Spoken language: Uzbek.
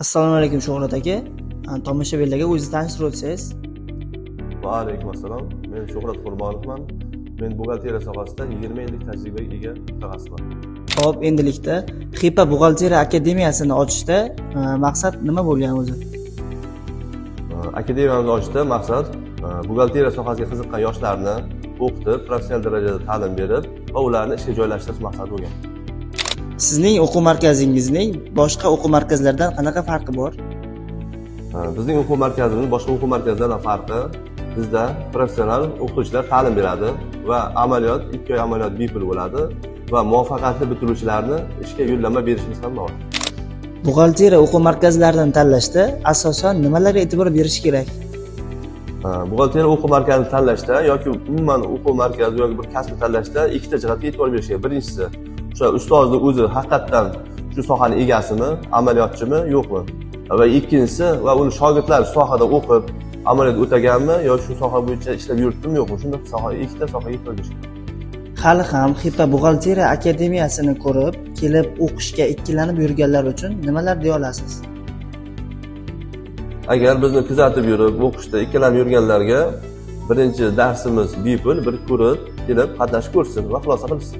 Assalomu alaykum Shuhrat aka. Tomoshabinlarga o'zingizni tanishtirib o'tsangiz. Va alaykum assalom. Men Shuhrat Qurbonovman. Men buxgalteriya sohasida 20 yillik tajribaga ega mutaxassisman. Xo'p, endilikda Xipa buxgalteriya akademiyasini ochishda maqsad nima bo'lgan o'zi? Akademiyamizni ochishda maqsad buxgalteriya sohasiga qiziqqan yoshlarni o'qitib, professional darajada ta'lim berib va ularni ishga joylashtirish maqsadi bo'lgan. Sizning o'quv markazingizning boshqa o'quv markazlaridan qanaqa farqi bor? Bizning o'quv markazimiz boshqa o'quv markazlaridan farqi, bizda professional o'qituvchilar ta'lim beradi va amaliyot 2 oy amaliyot bepul bo'ladi va muvaffaqiyatli bitiruvchilarni ishga yo'llanma berishimiz ham bor. Buxgalteriya o'quv markazlarini tanlashda asosan nimalarga e'tibor berish kerak? Buxgalteriya o'quv markazini tanlashda yoki umuman o'quv markazi yoki bir kasbni tanlashda ikkita jihatga e'tibor berish kerak. Birinchisi, o'sha ustozni o'zi haqiqatan shu sohaning egasimi, amaliyotchimi, yo'qmi? Va ikkinchisi, va uni shogirdlar sohada o'qib, amaliyot o'taganmi yoki shu soha bo'yicha ishlab yuribdimi, yo'qmi? Shunday ikkita sohaga e'tibor berish kerak. Hali ham Xipa buxgalteriya akademiyasini ko'rib, kelib o'qishga ikkilanib yurganlar uchun nimalar deya olasiz? Agar bizni kuzatib yurib, o'qishda ikkilanib yurganlarga birinchi darsimiz bepul, bir ko'rib, kelib qatnashib ko'rsin va xulosa qilsin.